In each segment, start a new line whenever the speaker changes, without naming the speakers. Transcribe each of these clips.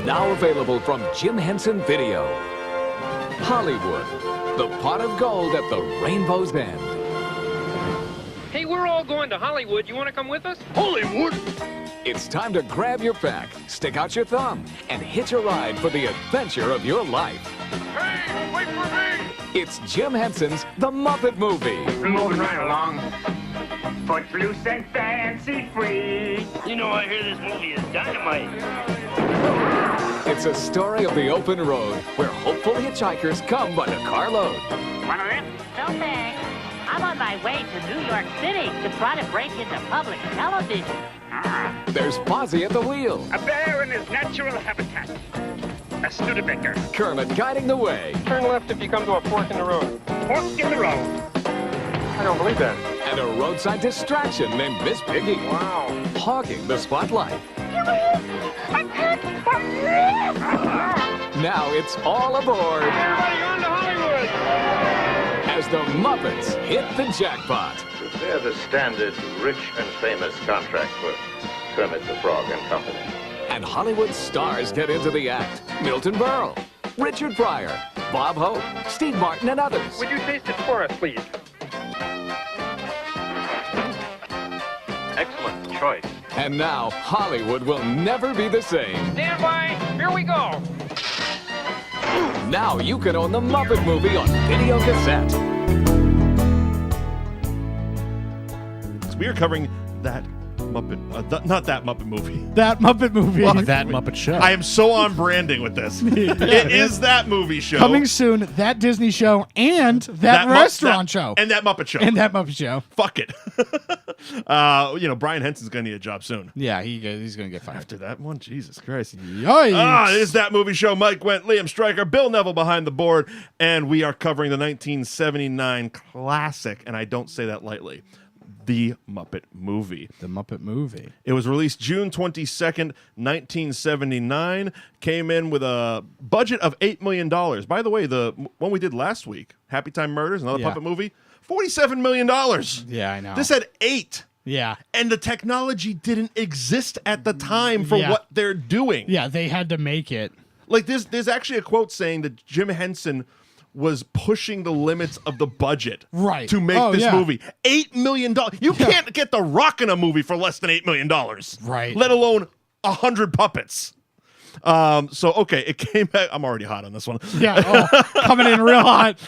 Now available from Jim Henson Video. Hollywood, the pot of gold at the rainbow's end.
Hey, we're all going to Hollywood. You want to come with us?
Hollywood?
It's time to grab your pack, stick out your thumb, and hitch a ride for the adventure of your life.
Hey, wait for me!
It's Jim Henson's The Muppet Movie.
Moving right along. Footloose and fancy free.
You know, I hear this movie is dynamite.
It's a story of the open road where hopeful hitchhikers come by the carload.
One of them?
No thanks. I'm on my way to New York City to try to break into public television.
There's Fozzie at the wheel.
A bear in his natural habitat. A Studebaker.
Kermit guiding the way.
Turn left if you come to a fork in the road.
Fork in the road.
I don't believe that.
And a roadside distraction named Miss Piggy.
Wow.
Hogging the spotlight. Now it's all aboard
Everybody on to Hollywood!
as the Muppets hit the jackpot.
They're the standard rich and famous contract for Kermit the Frog and Company.
And Hollywood stars get into the act. Milton Berle, Richard Pryor, Bob Hope, Steve Martin, and others.
Would you taste it for us, please?
Excellent choice.
And now Hollywood will never be the same.
Stand by. Here we go.
Now you can own the Muppet Movie on video cassette.
So we are covering that Muppet, not that Muppet movie.
That Muppet Movie.
Well,
That Muppet Show.
I am so on branding with this. It is that movie show.
Coming soon, that Disney show and that restaurant show.
And that Muppet show.
And that Muppet show.
Fuck it. Brian Henson's going to need a job soon.
Yeah, he's going to get fired.
After that one, Jesus Christ.
Yikes.
It is that movie show. Mike Wendt, Liam Stryker, Bill Neville behind the board, and we are covering the 1979 classic, and I don't say that lightly, The Muppet Movie.
The Muppet Movie.
It was released June 22nd, 1979. Came in with a budget of $8 million. By the way, the one we did last week, Happy Time Murders, another
Yeah.
Puppet movie, $47 million.
Yeah, I know.
This had 8.
Yeah.
And the technology didn't exist at the time for
Yeah.
what they're doing.
Yeah, they had to make it.
Like, there's actually a quote saying that Jim Henson was pushing the limits of the budget
Right.
to make
Oh,
this
yeah.
movie. $8 million. You
Yeah.
can't get The Rock in a movie for less than $8 million.
Right.
Let alone 100 puppets. Okay, it came back. I'm already hot on this one.
Yeah, coming in real hot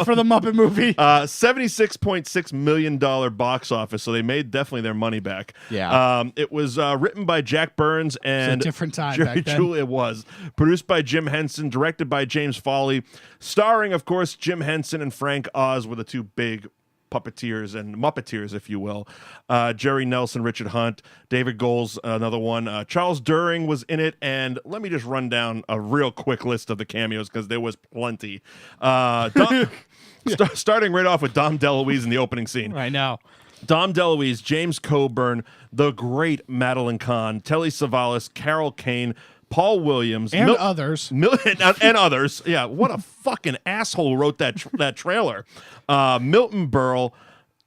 for the Muppet Movie.
$76.6 million box office, so they made definitely their money back.
Yeah.
It was written by Jack Burns and
different time
Jerry
back then.
Juhl. It was produced by Jim Henson, directed by James Frawley, starring, of course, Jim Henson and Frank Oz were the two big puppeteers and Muppeteers, if you will. Jerry Nelson, Richard Hunt, David Goelz, another one. Charles Durning was in it, and let me just run down a real quick list of the cameos because there was plenty. Starting right off with Dom DeLuise in the opening scene.
Right now.
Dom DeLuise, James Coburn, the great Madeline Kahn, Telly Savalas, Carol Kane, Paul Williams,
And others.
and others. Yeah, what a fucking asshole wrote that trailer. Milton Berle,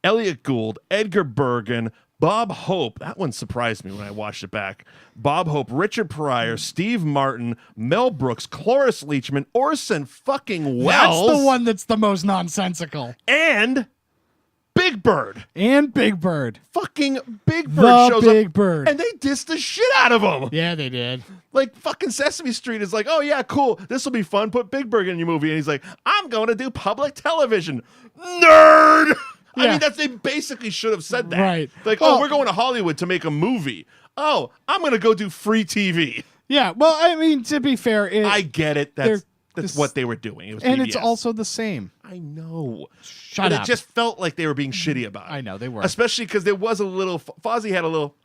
Elliot Gould, Edgar Bergen, Bob Hope. That one surprised me when I watched it back. Bob Hope, Richard Pryor, Steve Martin, Mel Brooks, Cloris Leachman, Orson fucking Welles.
That's the one that's the most nonsensical.
And Big Bird.
And Big Bird.
Fucking Big Bird
The
shows
Big
up.
Bird.
And they diss the shit out of him.
Yeah, they did.
Like, fucking Sesame Street is like, oh, yeah, cool. This will be fun. Put Big Bird in your movie. And he's like, I'm going to do public television. Nerd! I
Yeah.
mean, they basically should have said that.
Right.
Like,
Well-
we're going to Hollywood to make a movie. Oh, I'm going to go do free TV.
Yeah, well, I mean, to be fair,
I get it. That's
this-
what they were doing. It was
and
PBS.
it's also the same.
I know.
Shut
but
up.
It just felt like they were being shitty about it.
I know, they were.
Especially because there was a little, Fozzie had a little,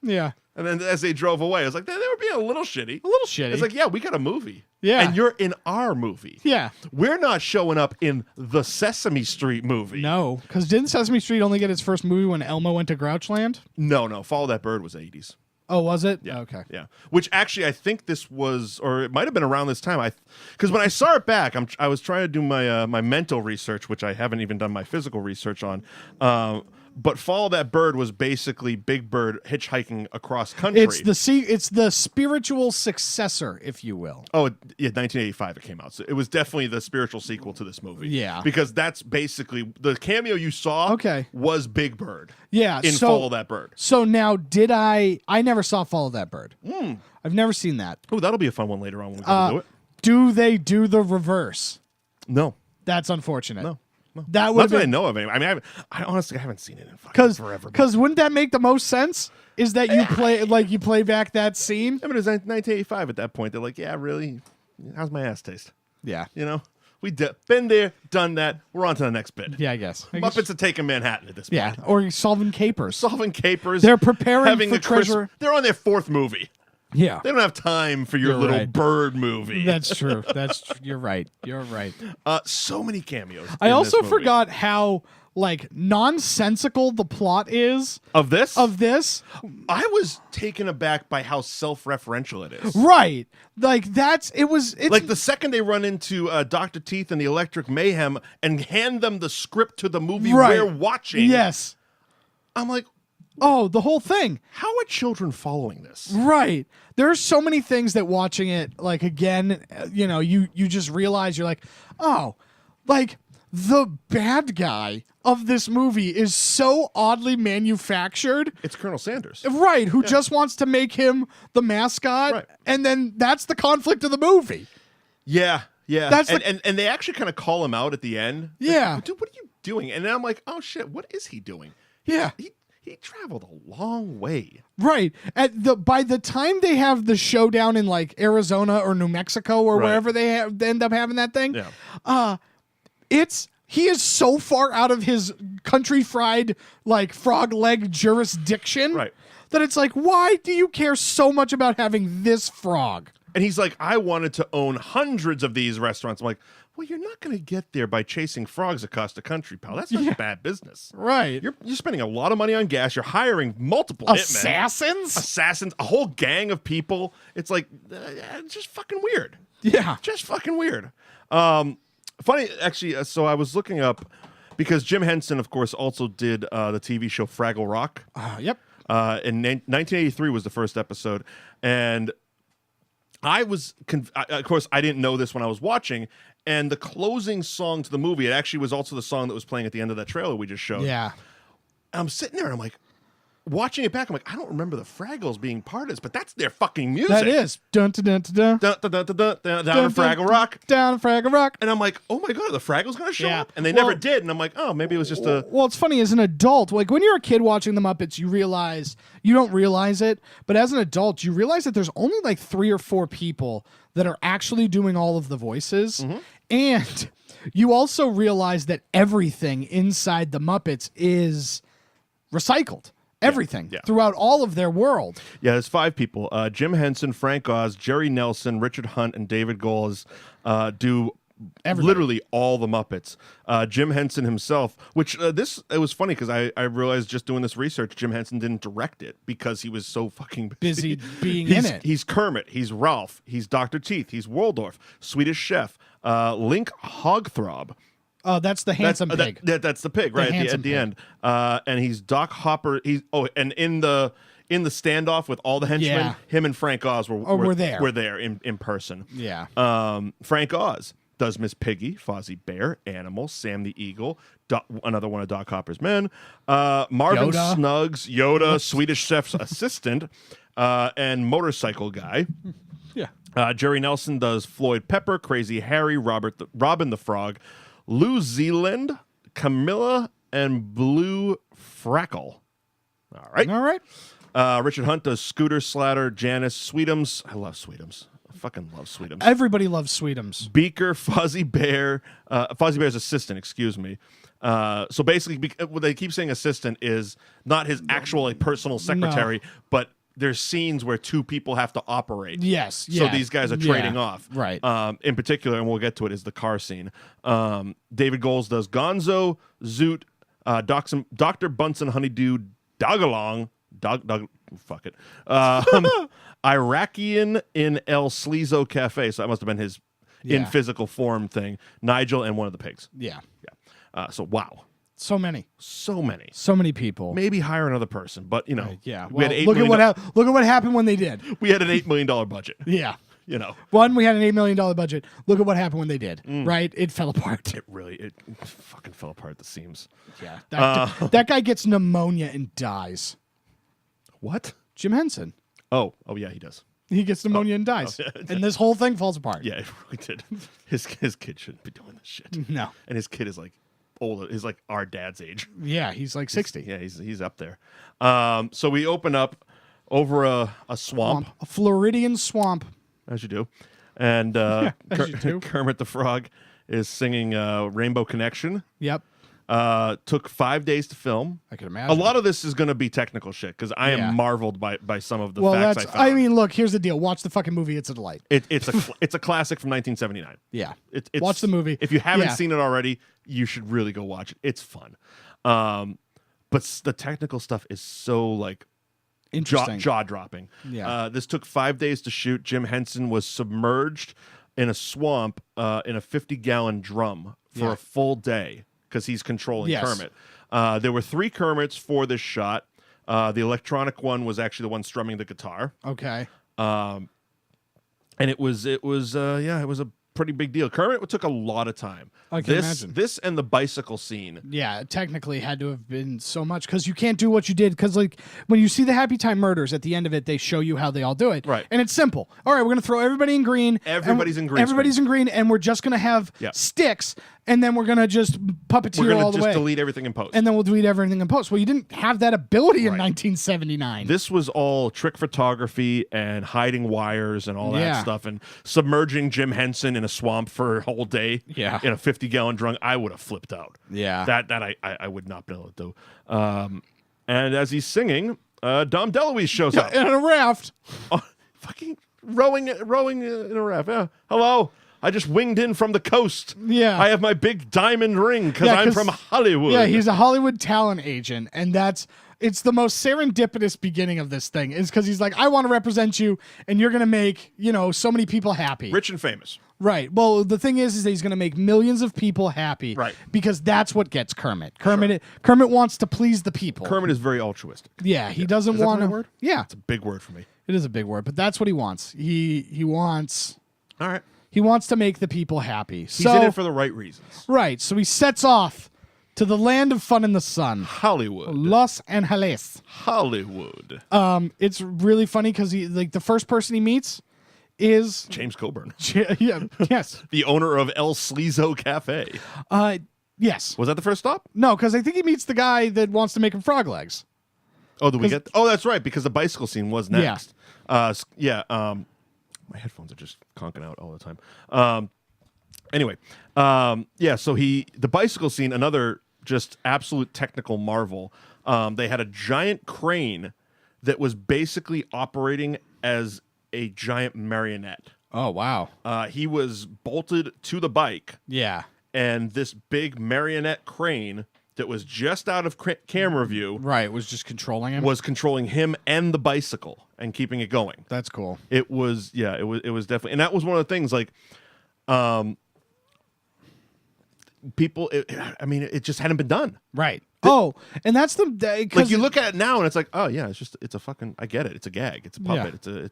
Yeah.
And then as they drove away, I was like, they were being a little shitty.
A little shitty.
It's like, yeah, we got a movie.
Yeah.
And you're in our movie.
Yeah.
We're not showing up in the Sesame Street movie.
No, because didn't Sesame Street only get its first movie when Elmo went to Grouchland?
No. Follow That Bird was 80s.
Oh, was it?
Yeah.
Okay.
Yeah. Which actually, I think this was, or it might have been around this time. Because when I saw it back, I was trying to do my my mental research, which I haven't even done my physical research on. But Follow That Bird was basically Big Bird hitchhiking across country.
It's the spiritual successor, if you will.
Oh, yeah, 1985 it came out. So it was definitely the spiritual sequel to this movie.
Yeah.
Because that's basically the cameo you saw
Okay.
was Big Bird.
Yeah.
In Follow That Bird.
So now I never saw Follow That Bird. I've never seen that.
Oh, that'll be a fun one later on when we come to do it.
Do they do the reverse?
No.
That's unfortunate.
No.
That would
Not that I
been,
know of. I mean, I honestly haven't seen it in fucking forever.
Because wouldn't that make the most sense? Is that you play back that scene?
I mean, it was 1985 at that point. They're like, yeah, really? How's my ass taste?
Yeah.
You know? Been there, done that. We're on to the next bit.
Yeah, I guess.
Muppets are taking Manhattan at this point.
Yeah, or solving capers.
Solving capers.
They're preparing
having
for
a Christmas-
treasure.
They're on their 4th movie.
Yeah.
They don't have time for your
You're
little
right.
bird movie.
That's true. You're right. You're right.
So many cameos.
I
in
also
this movie.
forgot how nonsensical the plot is
of this.
I
was taken aback by how self-referential it is.
Right. It's
like the second they run into Dr. Teeth and the Electric Mayhem and hand them the script to the movie
Right.
we're watching.
Yes.
I'm like,
oh, the whole thing.
How are children following this?
Right. There's so many things that watching it, again, you just realize you're like, oh, the bad guy of this movie is so oddly manufactured.
It's Colonel Sanders.
Right, who just wants to make him the mascot,
Right.
and then that's the conflict of the movie.
Yeah.
That's
and they actually kind of call him out at the end.
Yeah.
Like, dude, what are you doing? And then I'm like, oh shit, what is he doing?
Yeah.
He traveled a long way.
Right. By the time they have the showdown in Arizona or New Mexico or
Right.
wherever they end up having that thing,
Yeah.
he is so far out of his country fried frog leg jurisdiction,
Right.
that it's like, why do you care so much about having this frog?
And he's like, I wanted to own hundreds of these restaurants. I'm like, well, you're not going to get there by chasing frogs across the country, pal. That's not bad business.
Right.
You're spending a lot of money on gas. You're hiring multiple hitmen.
Assassins,
a whole gang of people. It's like, it's just fucking weird.
Yeah.
Just fucking weird. Funny, actually, so I was looking up, because Jim Henson, of course, also did the TV show Fraggle Rock.
Yep.
In 1983 was the first episode. And I was, of course, I didn't know this when I was watching. And the closing song to the movie, it actually was also the song that was playing at the end of that trailer we just showed.
Yeah.
And I'm sitting there and I'm like, watching it back, I'm like, I don't remember the Fraggles being part of this, but that's their fucking music.
That is. Dun, dun, dun, dun, dun.
Dun, dun, dun, dun, dun, down to Fraggle Rock.
Down to Fraggle Rock.
And I'm like, oh my God, are the Fraggles going to show
Yeah.
up? And they
Well-
never did. And I'm like, oh, maybe it was just a...
Well, it's funny, as an adult, when you're a kid watching the Muppets, you don't realize it, but as an adult, you realize that there's only 3 or 4 people that are actually doing all of the voices.
Mm-hmm.
And you also realize that everything inside the Muppets is recycled. Everything throughout all of their world.
Yeah, there's 5 people. Jim Henson, Frank Oz, Jerry Nelson, Richard Hunt, and David Goelz do literally all the Muppets. Jim Henson himself, which it was funny because I realized just doing this research, Jim Henson didn't direct it because he was so fucking
Busy being in it.
He's Kermit, he's Ralph, he's Dr. Teeth, he's Waldorf, Swedish Chef, Link Hogthrob.
Oh, that's the handsome pig.
That's the pig, right? At the end. And he's Doc Hopper. And in the standoff with all the henchmen,
Yeah.
him and Frank Oz were
there.
Were there in person.
Yeah.
Frank Oz does Miss Piggy, Fozzie Bear, Animal, Sam the Eagle, another one of Doc Hopper's men, Marvin
Yoda.
Snuggs, Yoda, Swedish Chef's assistant, and Motorcycle Guy.
Yeah.
Jerry Nelson does Floyd Pepper, Crazy Harry, Robin the Frog, Lou Zealand, Camilla, and Blue Frackle. All right.
All right.
Richard Hunt does Scooter, Slatter, Janice, Sweetums. I love Sweetums. I fucking love Sweetums.
Everybody loves Sweetums.
Beaker, Fozzie Bear, Fozzie Bear's assistant, excuse me. So basically, what they keep saying assistant is not his actual personal secretary, but there's scenes where 2 people have to operate.
Yes.
So
Yeah.
these guys are trading off.
Right.
In particular, and we'll get to it, is the car scene. David Goelz does Gonzo, Zoot, Dr. Bunsen Honeydew, Dogalong, fuck it. Iraqian in El Sleazo Cafe. So that must have been his in physical form thing. Nigel and one of the pigs.
Yeah.
So wow.
So many.
So many.
So many people.
Maybe hire another person, but
Yeah.
we had
Well, look at what happened when they did.
we had an $8 million budget.
Yeah.
One,
we had an $8 million budget. Look at what happened when they did. Right? It fell apart.
It fucking fell apart at the seams.
Yeah. That guy gets pneumonia and dies.
What?
Jim Henson.
Oh yeah, he does.
He gets pneumonia and dies. And this whole thing falls apart.
Yeah, it really did. His kid shouldn't be doing this shit.
No.
And his kid is like older. He's like our dad's age.
Yeah, he's like 60.
Yeah, he's up there. So we open up over a swamp.
A Floridian swamp.
As you do. And
as you do.
Kermit the Frog is singing Rainbow Connection.
Yep.
Took 5 days to film.
I can imagine.
A lot of this is going to be technical shit because I am marveled by some of the facts I found.
I mean, look, here's the deal. Watch the fucking movie. It's a delight.
It's a classic from 1979.
Yeah.
It's,
watch the movie.
If you haven't seen it already, you should really go watch it. It's fun. But the technical stuff is so like
interesting,
jaw-dropping.
Yeah.
This took 5 days to shoot. Jim Henson was submerged in a swamp in a 50-gallon drum for a full day because he's controlling Kermit. There were 3 Kermits for this shot. The electronic one was actually the one strumming the guitar.
Okay.
And it was a pretty big deal. Kermit took a lot of time.
I can imagine.
This and the bicycle scene.
Yeah, it technically had to have been so much because you can't do what you did because like when you see the Happy Time Murders at the end of it, they show you how they all do it.
Right.
And it's simple. All right, we're going to throw everybody in green.
Everybody's in green.
Everybody's in green, and we're just going to have sticks, and then we're going to just puppeteer all the way.
We're going to just delete everything in post.
And then we'll delete everything in post. Well, you didn't have that ability in 1979.
This was all trick photography and hiding wires and all that stuff and submerging Jim Henson in a swamp for a whole day in a 50-gallon drum. I would have flipped out.
Yeah.
That I would not be able to do. And as he's singing, Dom DeLuise shows up.
In a raft.
Oh, fucking rowing in a raft. Yeah. Hello. I just winged in from the coast.
Yeah.
I have my big diamond ring because I'm from Hollywood.
Yeah, he's a Hollywood talent agent, and it's the most serendipitous beginning of this thing is because he's like, I want to represent you, and you're going to make, so many people happy.
Rich and famous.
Right. Well, the thing is that he's going to make millions of people happy.
Right.
Because that's what gets Kermit. Kermit wants to please the people.
Kermit is very altruistic.
Yeah, he doesn't want to.
Word?
Yeah.
It's a big word for me.
It is a big word, but that's what he wants. He wants.
All right.
He wants to make the people happy.
He's in it for the right reasons.
Right. So he sets off to the land of fun in the sun.
Hollywood.
Los Angeles.
Hollywood.
It's really funny because the first person he meets is
James Coburn.
Yes.
The owner of El Sleazo Cafe.
Yes.
Was that the first stop?
No, because I think he meets the guy that wants to make him frog legs.
Oh, did we get? Oh, that's right, because the bicycle scene was next. My headphones are just conking out all the time. Anyway, so the bicycle scene, another just absolute technical marvel. They had a giant crane that was basically operating as a giant marionette.
Oh, wow.
He was bolted to the bike.
Yeah.
And this big marionette crane that was just out of camera view.
Right, was just controlling him?
Was controlling him and the bicycle and keeping it going.
That's cool.
It was definitely, and that was one of the things, like, people, it just hadn't been done.
Right. And that's
like you look at it now and it's like, oh yeah, it's a fucking, I get it. It's a gag. It's a puppet.
Yeah.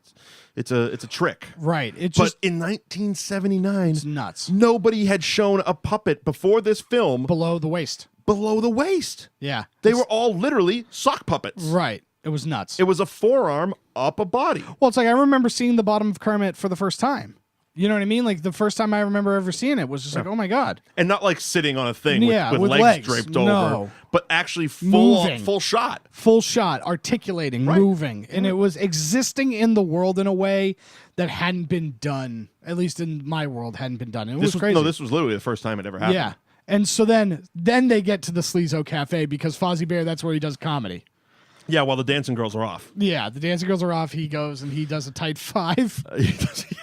It's a trick.
Right.
But in 1979,
it's nuts.
Nobody had shown a puppet before this film
below the waist.
Yeah. They were all literally sock puppets.
Right. It was nuts.
It was a forearm up a body.
Well, it's like I remember seeing the bottom of Kermit for the first time. You know what I mean? Like the first time I remember ever seeing it was just like, oh my God.
And not like sitting on a thing with legs draped
no.
over, but actually full shot.
Full shot, articulating, moving. And it was existing in the world in a way that hadn't been done, at least in my world, hadn't been done. It was crazy.
No, this was literally the first time it ever happened.
Yeah. And so then they get to the Sleazo Cafe because Fozzie Bear, that's where he does comedy.
Yeah, while the dancing girls are off.
Yeah, the dancing girls are off. He goes and he does a tight 5.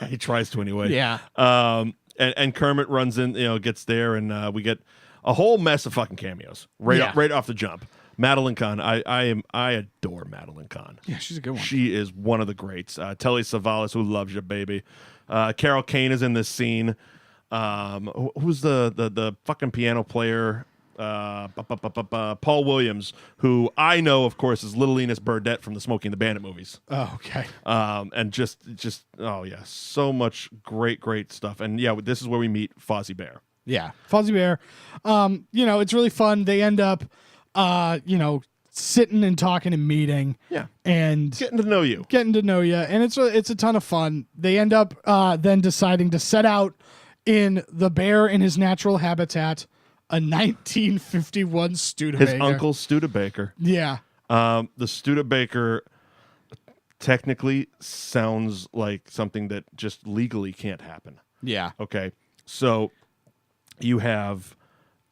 He tries to anyway.
Yeah.
And Kermit runs in, gets there, and we get a whole mess of fucking cameos right off the jump. Madeline Kahn, I adore Madeline Kahn.
Yeah, she's a good one.
She is one of the greats. Telly Savalas, who loves you, baby. Carol Kane is in this scene. Who's the fucking piano player? Paul Williams, who I know, of course, is Little Enos Burdett from the Smokey and the Bandit movies.
Oh, okay.
And just oh yeah, so much great stuff. And yeah, this is where we meet Fozzie Bear.
Yeah, Fozzie Bear. It's really fun. They end up, sitting and talking and meeting.
Yeah,
and
getting to know you,
and it's a ton of fun. They end up then deciding to set out in the bear in his natural habitat, a 1951 Studebaker.
His uncle Studebaker.
Yeah.
The Studebaker technically sounds like something that just legally can't happen.
Yeah.
Okay, so you have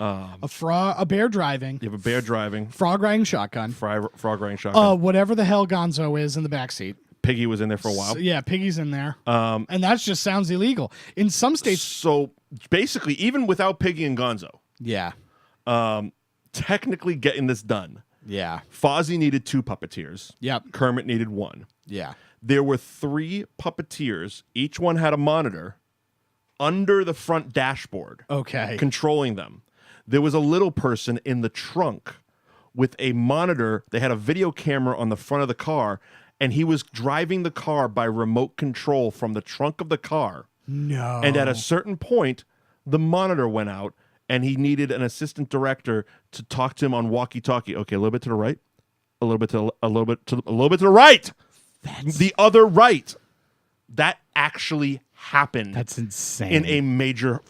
a bear driving.
You have a bear driving.
Frog riding shotgun.
Frog riding shotgun.
Whatever the hell Gonzo is in the backseat.
Piggy was in there for a while.
So, yeah, Piggy's in there. And that just sounds illegal. In some states.
So basically, even without Piggy and Gonzo.
Yeah.
Technically getting this done.
Yeah.
Fozzie needed 2 puppeteers.
Yep.
Kermit needed 1.
Yeah.
There were 3 puppeteers. Each one had a monitor under the front dashboard.
Okay.
Controlling them. There was a little person in the trunk with a monitor. They had a video camera on the front of the car, and he was driving the car by remote control from the trunk of the car.
No.
And at a certain point, the monitor went out, and he needed an assistant director to talk to him on walkie-talkie. Okay, a little bit to the right, a little bit to the right. The other right. That actually happened.
That's insane.
In a major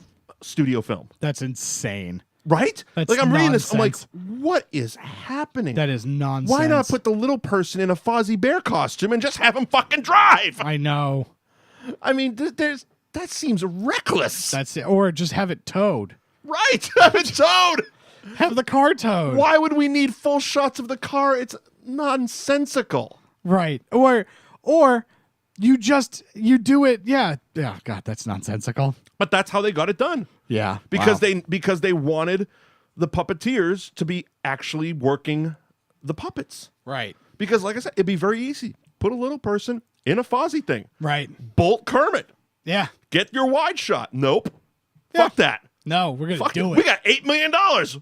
studio film.
That's insane.
Right?
That's
like I'm reading
nonsense.
this, I'm like, what is happening?
That is nonsense.
Why not put the little person in a Fozzie Bear costume and just have him fucking drive?
I know.
I mean, that seems reckless.
That's it. Or just have it towed.
Right. Have it towed.
Have the car towed.
Why would we need full shots of the car? It's nonsensical.
Right. Or you do it. Yeah. Yeah. God, that's nonsensical.
But that's how they got it done.
Yeah.
Because they wanted the puppeteers to be actually working the puppets.
Right.
Because like I said, it'd be very easy. Put a little person in a Fozzie thing.
Right.
Bolt Kermit.
Yeah.
Get your wide shot. Nope.
Yeah.
Fuck that.
No, we're going to do it.
We got $8 million.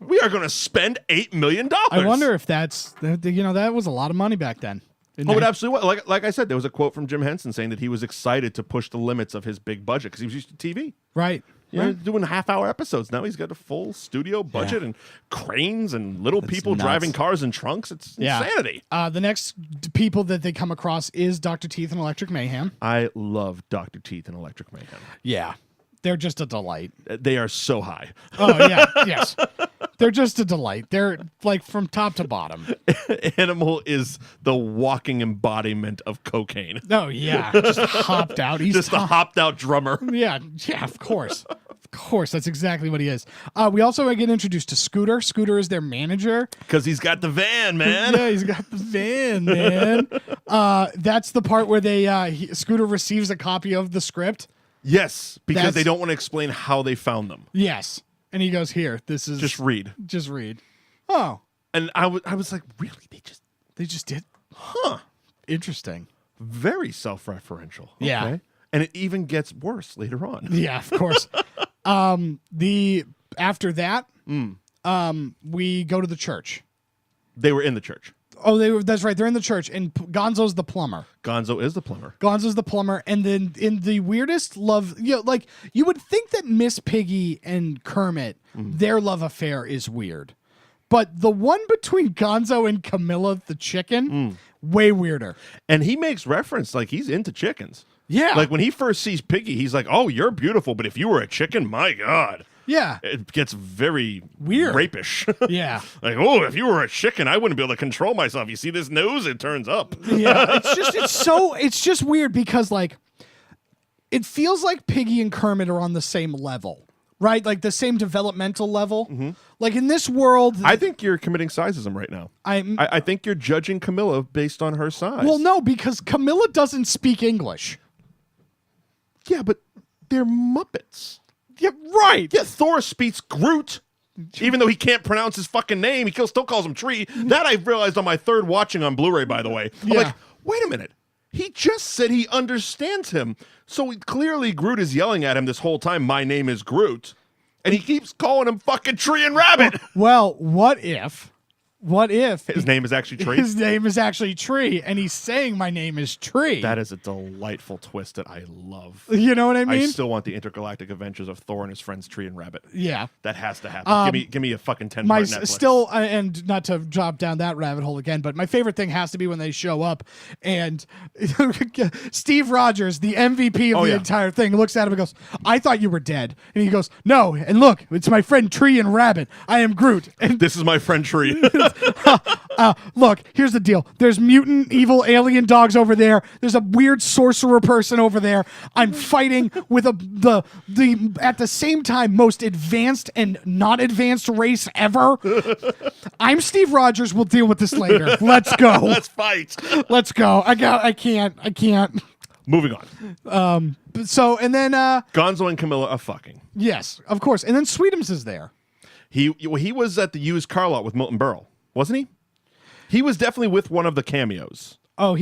We are going to spend $8 million.
I wonder if that was a lot of money back then.
Oh, it absolutely was. Like I said, there was a quote from Jim Henson saying that he was excited to push the limits of his big budget because he was used to TV.
Right.
Doing half-hour episodes. Now he's got a full studio budget and cranes and little people
nuts.
driving cars in trunks. It's insanity.
The next people that they come across is Dr. Teeth and Electric Mayhem.
I love Dr. Teeth and Electric Mayhem.
Yeah. They're just a delight.
They are so high.
Oh, yeah. Yes. They're just a delight. They're like from top to bottom.
Animal is the walking embodiment of cocaine.
Oh, yeah. Just hopped out. He's
just a hopped out drummer.
Yeah. Yeah, of course. Of course. That's exactly what he is. We also get introduced to Scooter. Scooter is their manager.
Because he's got the van, man.
Yeah, he's got the van, man. That's the part where Scooter receives a copy of the script.
Yes, because they don't want to explain how they found them.
Yes. And he goes, here, this is...
Just read.
Just read. Oh.
And I was like, really?
They just did?
Huh.
Interesting.
Very self-referential.
Yeah.
Okay. And it even gets worse later on.
Yeah, of course. After that, we go to the church.
They were in the church.
Oh, that's right. They're in the church, and Gonzo's the plumber.
Gonzo is the plumber.
Gonzo's the plumber, and then in the weirdest love, like you would think that Miss Piggy and Kermit, their love affair is weird, but the one between Gonzo and Camilla the chicken, way weirder.
And he makes reference like he's into chickens.
Yeah,
like when he first sees Piggy, he's like, "Oh, you're beautiful, but if you were a chicken, my God."
Yeah.
It gets very
weird.
Rapish.
Yeah.
Like, oh, if you were a chicken, I wouldn't be able to control myself. You see this nose? It turns up.
Yeah. It's just weird because like it feels like Piggy and Kermit are on the same level. Right? Like the same developmental level. Mm-hmm. Like in this world,
I think you're committing sizeism right now. I think you're judging Camilla based on her size.
Well, no, because Camilla doesn't speak English.
Yeah, but they're Muppets.
Yeah, right.
Yeah, Thor speaks Groot. Even though he can't pronounce his fucking name, he still calls him Tree. That I realized on my third watching on Blu-ray, by the way. I'm like, wait a minute. He just said he understands him. So clearly Groot is yelling at him this whole time, my name is Groot. And he keeps calling him fucking Tree and Rabbit.
Well, what if
His name is actually Tree?
his name is actually Tree, and he's saying my name is Tree?
That is a delightful twist that I love.
You know what I mean?
I still want the intergalactic adventures of Thor and his friends Tree and Rabbit.
Yeah.
That has to happen. Give me a fucking 10-part
My
Netflix.
still, and not to drop down that rabbit hole again, but my favorite thing has to be when they show up and Steve Rogers, the MVP of the entire thing, looks at him and goes, "I thought you were dead." And he goes, "No, and look, it's my friend Tree and Rabbit. I am Groot." And
This is my friend Tree.
look, here's the deal. There's mutant evil alien dogs over there. There's a weird sorcerer person over there. I'm fighting with the at the same time most advanced and not advanced race ever. I'm Steve Rogers. We'll deal with this later. Let's go.
Let's fight.
Let's go. I can't.
Moving on.
So, and then
Gonzo and Camilla are fucking.
yes, of course. And then Sweetums is there.
He was at the used car lot with Milton Berle, wasn't he? He was definitely with one of the cameos.
Oh,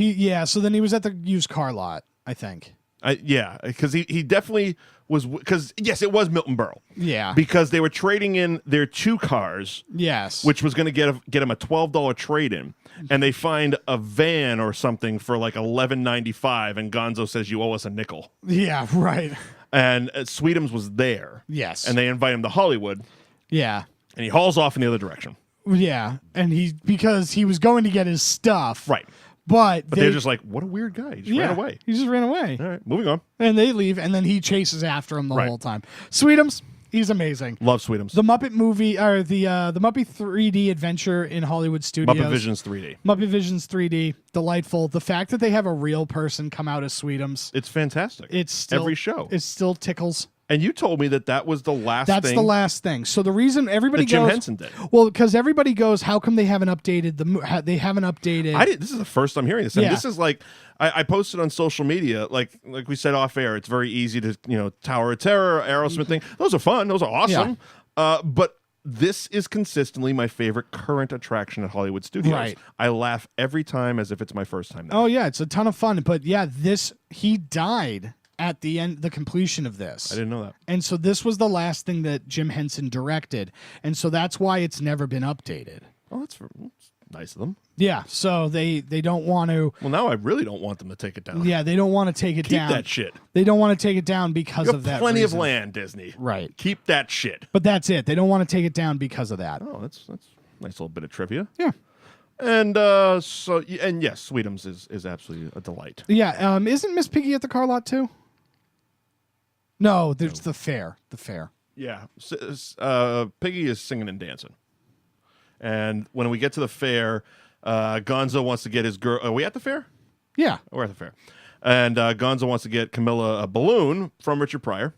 so then he was at the used car lot, I think.
Yeah, because he definitely was. Because yes, it was Milton Berle.
Yeah.
Because they were trading in their 2 cars.
Yes.
Which was going to get him a $12 trade in, and they find a van or something for like $11.95, and Gonzo says, "You owe us a nickel."
Yeah. Right.
And Sweetums was there.
Yes.
And they invite him to Hollywood,
Yeah.
and he hauls off in the other direction.
Yeah, and because he was going to get his stuff,
Right.
But
they're just like, what a weird guy. He just ran away.
He just ran away.
All right, moving on.
And they leave, and then he chases after him the whole time. Sweetums, he's amazing.
Love Sweetums.
The Muppet Movie, or the Muppet 3D adventure in Hollywood Studios.
Muppet Visions 3D.
Muppet Visions 3D, delightful. The fact that they have a real person come out as Sweetums,
It's fantastic.
it's still
every show.
It still tickles.
And you told me that was the last
That's
thing
the last thing. So the reason everybody
that Jim
goes,
Henson did.
well, because everybody goes, how come they haven't updated they haven't updated?
This is the first I'm hearing this. And
Yeah.
this is like I posted on social media, like we said off air. It's very easy to Tower of Terror, Aerosmith thing. Those are fun. Those are awesome. But this is consistently my favorite current attraction at Hollywood Studios.
Right.
I laugh every time as if it's my first time there.
Oh yeah, it's a ton of fun. But yeah, he died at the end, the completion of this.
I didn't know that.
And so this was the last thing that Jim Henson directed, and so that's why it's never been updated.
Oh, that's nice of them.
Yeah, so they don't want to.
Well, now I really don't want them to take it down.
Yeah, they don't want to take it
Keep
down.
that shit.
They don't want to take it down because
You have
of that.
plenty
reason.
of land, Disney.
Right.
Keep that shit.
But that's it. They don't want to take it down because of that.
Oh, that's a nice little bit of trivia.
Yeah.
And yes, Sweetums is absolutely a delight.
Yeah. Isn't Miss Piggy at the car lot too? No, there's the fair. The fair.
Yeah. Piggy is singing and dancing. And when we get to the fair, Gonzo wants to get his girl. Are we at the fair?
Yeah.
We're at the fair. And Gonzo wants to get Camilla a balloon from Richard Pryor.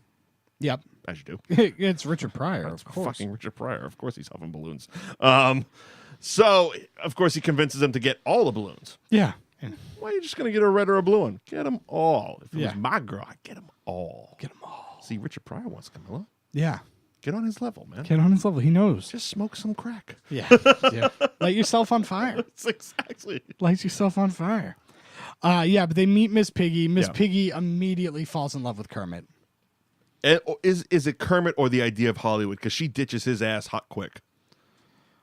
Yep.
As you do.
It's Richard Pryor,
It's
of course.
fucking Richard Pryor. Of course he's huffing balloons. So, of course, he convinces him to get all the balloons.
Yeah.
Why are you just going to get a red or a blue one? Get them all. If it
Yeah.
was my girl, I'd get them all.
Get them all.
See, Richard Pryor wants Camilla.
Yeah.
Get on his level, man.
Get on his level. He knows.
Just smoke some crack.
Yeah. Yeah. Light yourself on fire.
That's exactly.
Light yourself on fire. Yeah, but they meet Miss Piggy. Miss
Yeah.
Piggy immediately falls in love with Kermit.
And is it Kermit or the idea of Hollywood? Because she ditches his ass hot quick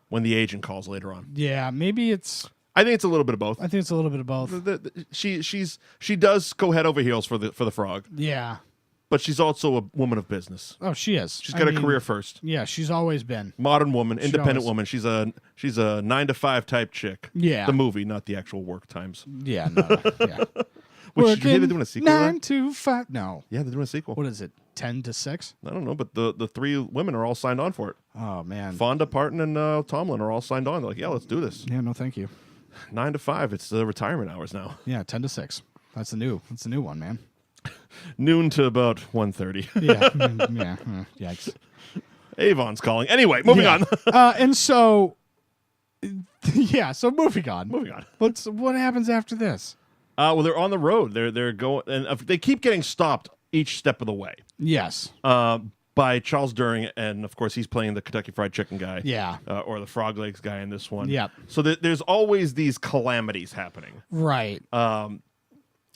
when the agent calls later on.
Yeah, maybe it's.
I think it's a little bit of both.
I think it's a little bit of both.
She does go head over heels for the frog,
Yeah.
but she's also a woman of business.
Oh, she is.
She's got a career first.
Yeah, she's always been.
Modern woman, independent
always-
woman. She's a 9-to-5 type chick.
Yeah.
The movie, not the actual work times.
Yeah, no. Yeah.
Which did you hear they're doing a sequel?
9 to 5. No.
Yeah, they're doing a sequel.
What is it? 10 to 6?
I don't know, but the 3 women are all signed on for it.
Oh, man.
Fonda, Parton, and Tomlin are all signed on. They're like, yeah, let's do this.
Yeah, no, thank you.
9 to 5. It's the retirement hours now.
Yeah, 10 to 6. That's the new one, man.
Noon to about 1:30.
Yeah. Yeah. Yikes.
Avon's calling. Anyway, moving on.
And so, yeah, so moving on.
Moving on.
What happens after this?
Well, they're on the road. They're going, and they keep getting stopped each step of the way.
Yes.
By Charles Durning, and of course he's playing the Kentucky Fried Chicken guy.
Yeah.
Or the Frog Legs guy in this one.
Yep.
So there's always these calamities happening.
Right.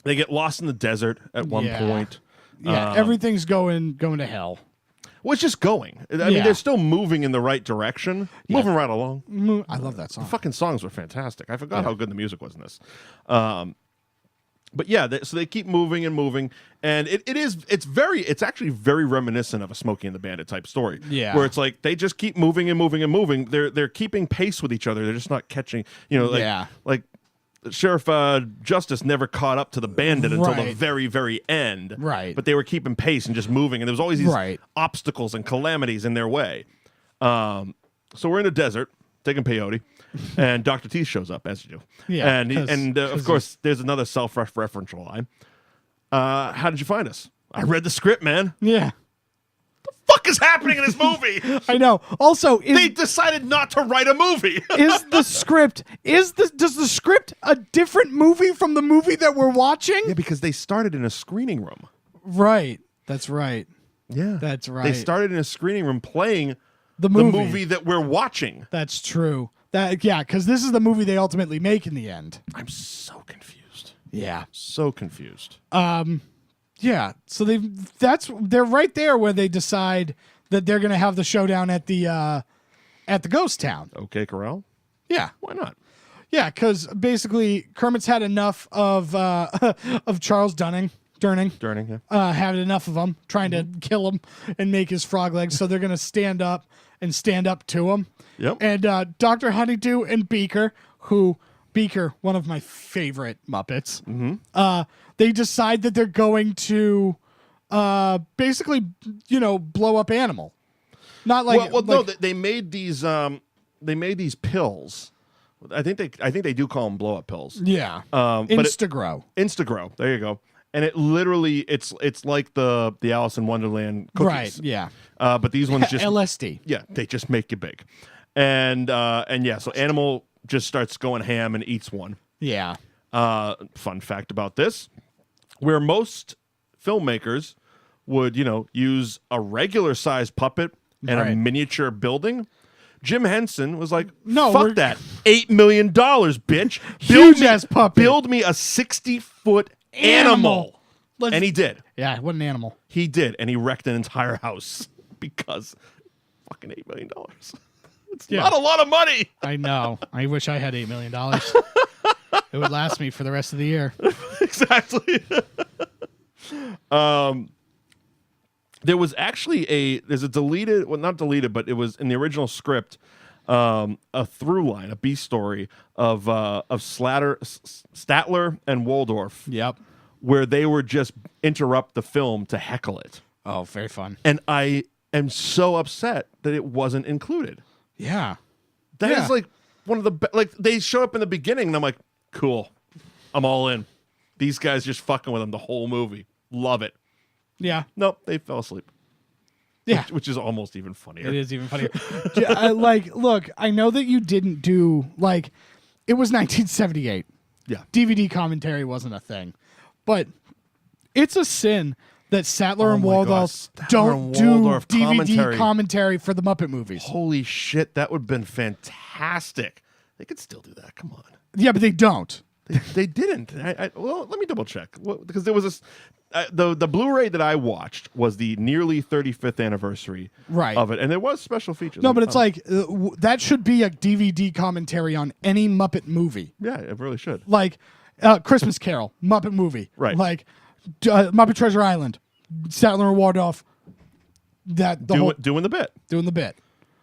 They get lost in the desert at one point.
Yeah, everything's going to hell.
Well, it's just going. I mean, they're still moving in the right direction, moving right along.
I love that song.
The fucking songs were fantastic. I forgot how good the music was in this. But yeah, so they keep moving and moving, and it's actually very reminiscent of a Smokey and the Bandit type story.
Yeah,
where it's like they just keep moving and moving and moving. They're keeping pace with each other. They're just not catching. Like Sheriff Justice never caught up to the bandit until the very, very end.
Right,
but they were keeping pace and just moving, and there was always these obstacles and calamities in their way. So we're in a desert taking peyote. And Dr. Teeth shows up, as you do.
Yeah.
And of course, there's another self-referential line. How did you find us? I read the script, man.
Yeah.
The fuck is happening in this movie?
I know. Also,
they decided not to write a movie.
Does the script a different movie from the movie that we're watching?
Yeah, because they started in a screening room.
Right. That's right.
Yeah.
That's right.
They started in a screening room playing
the movie
that we're watching.
That's true. Because this is the movie they ultimately make in the end.
I'm so confused.
Yeah.
So confused.
Yeah. So they're right there where they decide that they're going to have the showdown at the ghost town.
Okay, Corral?
Yeah.
Why not?
Yeah, because basically Kermit's had enough of Charles Durning.
Durning, yeah.
Had enough of him, trying to kill him and make his frog legs. So they're going to stand up to him.
Yep.
And Dr. Honeydew and Beaker, one of my favorite Muppets, they decide that they're going to basically, blow up Animal. Not like
no, they made these pills. I think they do call them blow up pills.
Yeah.
Instagrow. Instagrow. There you go. And it literally it's like the Alice in Wonderland cookies.
Right, yeah.
But these ones just
LSD.
Yeah, they just make you big. And yeah, so Animal just starts going ham and eats one.
Yeah.
Fun fact about this, where most filmmakers would, use a regular sized puppet and a miniature building, Jim Henson was like,
"No,
fuck that. $8 million, bitch.
Huge ass puppet.
Build me a 60-foot animal." And he did.
Yeah, what an animal.
He did, and he wrecked an entire house because fucking $8 million. It's not a lot of money.
I know. I wish I had $8 million. It would last me for the rest of the year.
Exactly. There was actually there's a deleted, well, not deleted, but it was in the original script, a through line, a B story of Statler and Waldorf.
Yep.
Where they would just interrupt the film to heckle it.
Oh, very fun.
And I am so upset that it wasn't included.
Yeah.
That is like one of the they show up in the beginning and I'm like, cool. I'm all in. These guys just fucking with them the whole movie. Love it.
Yeah.
Nope, they fell asleep.
Yeah.
Which is almost even funnier.
It is even funnier. Look, I know that you didn't do, it was 1978.
Yeah.
DVD commentary wasn't a thing. But it's a sin that Statler and Waldorf don't do DVD commentary for the Muppet movies.
Holy shit, that would have been fantastic. They could still do that. Come on.
Yeah, but they don't.
They didn't. Well, let me double check. Because there was the Blu-ray that I watched was the nearly 35th anniversary of it, and there was special features.
No, but it's that should be a DVD commentary on any Muppet movie.
Yeah, it really should.
Christmas Carol, Muppet movie.
Right.
Muppet Treasure Island, Statler and Waldorf. Doing the bit.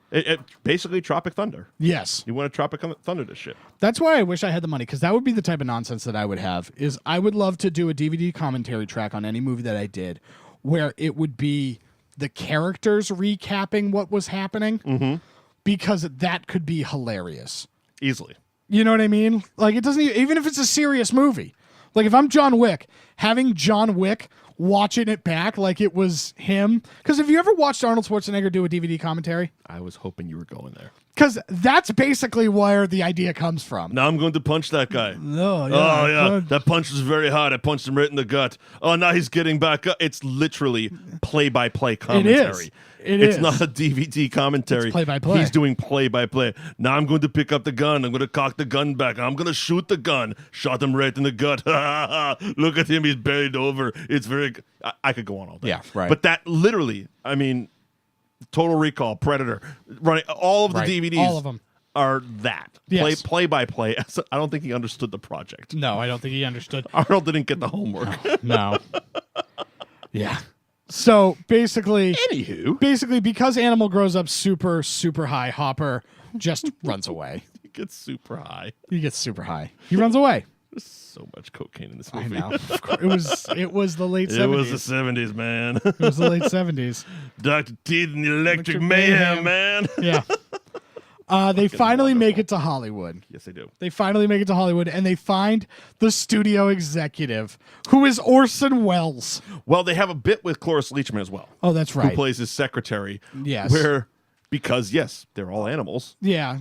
It basically Tropic Thunder.
Yes.
You want to Tropic Thunder this shit.
That's why I wish I had the money, because that would be the type of nonsense that I would have. Is I would love to do a DVD commentary track on any movie that I did, where it would be the characters recapping what was happening, because that could be hilarious.
Easily.
You know what I mean? It doesn't even if it's a serious movie. If I'm John Wick, having John Wick watching it back like it was him. Because have you ever watched Arnold Schwarzenegger do a DVD commentary?
I was hoping you were going there.
Because that's basically where the idea comes from.
Now I'm going to punch that guy.
No, yeah.
Oh, yeah. That punch was very hard. I punched him right in the gut. Oh, now he's getting back up. It's literally play-by-play commentary. It's not a DVD commentary.
It's play-by-play.
He's doing play-by-play. Now I'm going to pick up the gun. I'm going to cock the gun back. I'm going to shoot the gun. Shot him right in the gut. Look at him. He's buried over. It's very... I could go on all day.
Yeah, right.
But that literally, I mean... Total Recall, Predator, running all of the DVDs.
All of them
are that
yes.
play by play. I don't think he understood the project.
No, I don't think he understood.
Arnold didn't get the homework.
No. Yeah. So basically, because Animal grows up super, super high, Hopper just runs away.
He gets super high.
He runs away.
There's so much cocaine in this movie.
I know. It was the late 70s.
It was the 70s, man.
It was the late 70s.
Dr. Teeth and the Electric Mayhem, man.
Yeah. They finally make it to Hollywood.
Yes, they do.
They finally make it to Hollywood, and they find the studio executive, who is Orson Welles.
Well, they have a bit with Cloris Leachman as well.
Oh, that's right.
Who plays his secretary.
Yes.
Because, yes, they're all animals.
Yeah.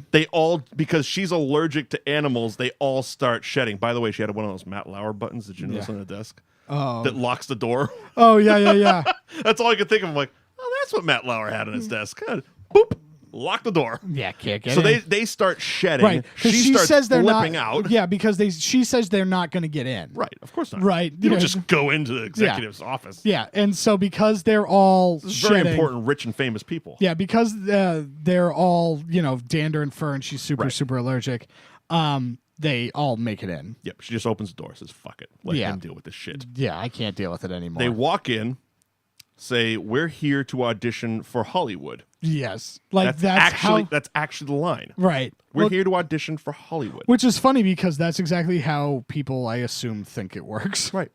Because she's allergic to animals, they all start shedding. By the way, she had one of those Matt Lauer buttons. Did you notice on the desk?
Oh.
That locks the door.
Oh, yeah.
That's all I could think of. I'm like, oh, that's what Matt Lauer had on his desk. God. Boop. Lock the door.
Yeah, can't get
so
in.
they start shedding.
Right.
She
says
starts
they're
flipping
not,
out.
Yeah, because she says they're not going to get in.
Right. Of course not.
Right.
You don't just go into the executive's office.
Yeah, and so because they're all
very important, rich and famous people.
Yeah, because they're all, dander and fur, and she's super allergic, they all make it in.
Yep. She just opens the door, says, fuck it. Let him deal with this shit.
Yeah, I can't deal with it anymore.
They walk in, say, we're here to audition for Hollywood.
Yes. Like that's
actually the line.
Right.
We're here to audition for Hollywood.
Which is funny because that's exactly how people, I assume, think it works.
Right.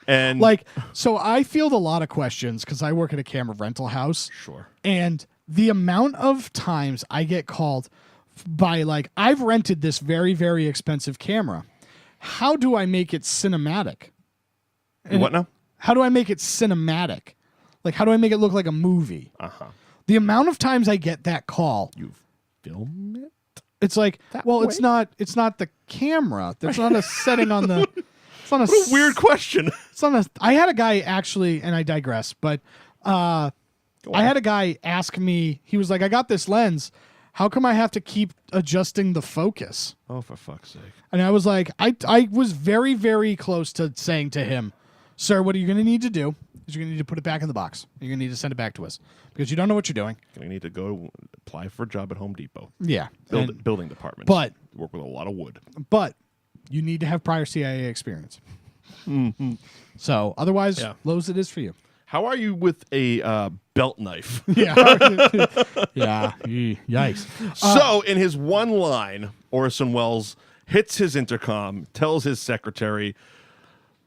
And
so I field a lot of questions because I work at a camera rental house.
Sure.
And the amount of times I get called by I've rented this very, very expensive camera. How do I make it cinematic?
What now?
How do I make it cinematic? How do I make it look like a movie?
Uh-huh.
The amount of times I get that call.
You film it?
It's like, it's not the camera. There's not a setting on the. It's not
what a weird question.
It's on a. I had a guy actually, and I digress, but I had a guy ask me. He was like, "I got this lens. How come I have to keep adjusting the focus?"
Oh, for fuck's sake!
And I was like, I was very, very close to saying to him, "Sir, what are you going to need to do? Is you're going to need to put it back in the box. You're going to need to send it back to us because you don't know what you're doing.
You're going to need to go apply for a job at Home Depot.
Yeah.
Building department.
But
work with a lot of wood.
But you need to have prior CIA experience. Mm-hmm. So otherwise, Lowe's it is for you.
How are you with a belt knife?
Yeah. Yeah. Yikes.
So in his one line, Orson Welles hits his intercom, tells his secretary,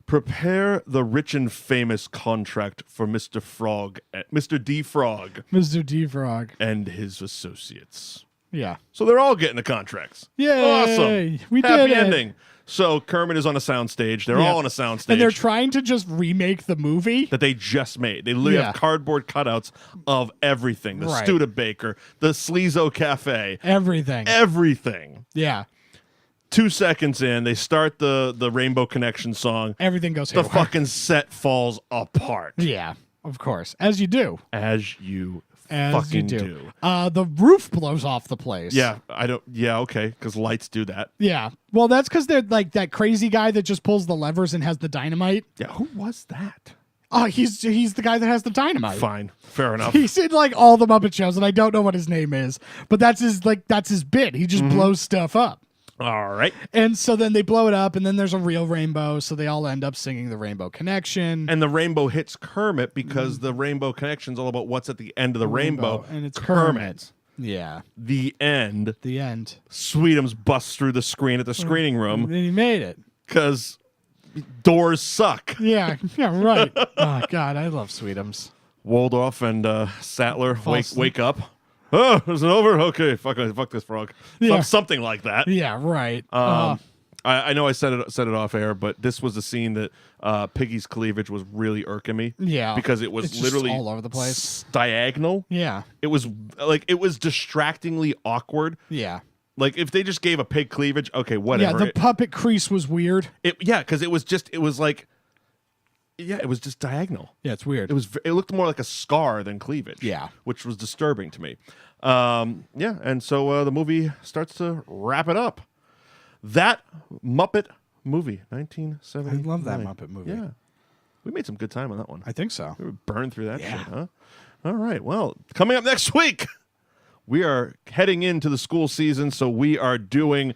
prepare the rich and famous contract for Mr. Frog, Mr. D. Frog.
Mr. D. Frog.
And his associates.
Yeah.
So they're all getting the contracts.
Yay!
Awesome.
We
Happy
did it.
ending. So Kermit is on a soundstage. They're all on a soundstage.
And they're trying to just remake the movie
that they just made. They literally have cardboard cutouts of everything. The Studebaker, the Sleazo Cafe. Everything.
Yeah.
2 seconds in, they start the Rainbow Connection song.
Everything goes
The
haywire.
fucking set falls apart.
Yeah, of course. As you do.
As you do.
The roof blows off the place.
Yeah, okay, because lights do that.
Yeah. Well, that's because they're like that crazy guy that just pulls the levers and has the dynamite.
Yeah, who was that?
Oh, he's the guy that has the dynamite.
Fine, fair enough.
He's in all the Muppet shows, and I don't know what his name is, but that's his bit. He just blows stuff up.
All right.
And so then they blow it up, and then there's a real rainbow, so they all end up singing the Rainbow Connection.
And the rainbow hits Kermit because the Rainbow Connection's all about what's at the end of the rainbow.
And it's Kermit. Yeah.
The end.
Sweetums
busts through the screen at the screening room.
And he made it.
Because doors suck.
Yeah, right. Oh, God, I love Sweetums.
Waldorf and Sattler wake up. Oh, is it over? Okay, fuck this frog.
Yeah.
Something like that.
Yeah, right.
I know I said it off air, but this was the scene that Piggy's cleavage was really irking me.
Yeah,
because it was
it's
literally
just all over the place,
diagonal.
Yeah,
it was distractingly awkward.
Yeah,
like if they just gave a pig cleavage, okay, whatever.
Yeah, the puppet crease was weird.
Because it was just diagonal.
Yeah, it's weird.
It looked more like a scar than cleavage.
Yeah,
which was disturbing to me. And so the movie starts to wrap it up. That Muppet Movie, 1970.
I love that Muppet Movie.
Yeah, we made some good time on that one.
I think so.
We burned through that shit, huh? All right. Well, coming up next week, we are heading into the school season, so we are doing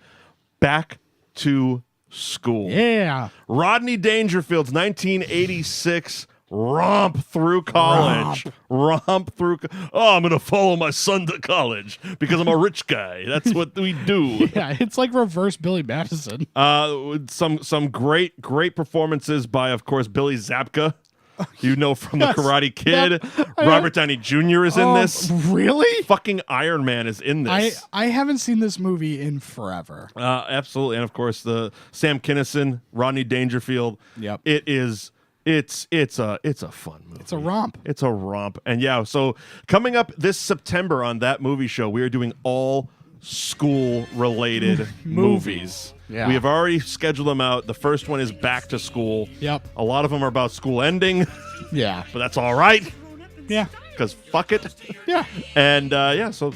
Back to School.
Yeah.
Rodney Dangerfield's 1986 romp through college. Romp through. I'm going to follow my son to college because I'm a rich guy. That's what we do.
Yeah, it's like reverse Billy Madison.
Some great performances by, of course, Billy Zabka. You know from The Karate Kid. Robert Downey Jr. is in this.
Really?
Fucking Iron Man is in this.
I haven't seen this movie in forever.
Absolutely. And of course the Sam Kinison, Rodney Dangerfield.
Yep.
It's a fun movie.
It's a romp.
It's a romp. And yeah, so coming up this September on That Movie Show, we are doing all school related movies.
Yeah.
We have already scheduled them out. The first one is Back to School.
Yep.
A lot of them are about school ending.
Yeah.
But that's all right.
Yeah.
Because fuck it.
Yeah.
And so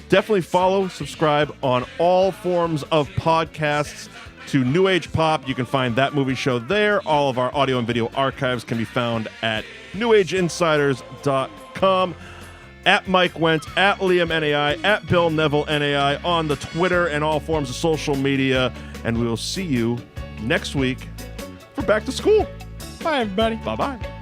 definitely follow, subscribe on all forms of podcasts to New Age Pop. You can find That Movie Show there. All of our audio and video archives can be found at newageinsiders.com. At Mike Wendt, at Liam NAI, at Bill Neville NAI on the Twitter and all forms of social media. And we will see you next week for Back to School.
Bye, everybody.
Bye-bye.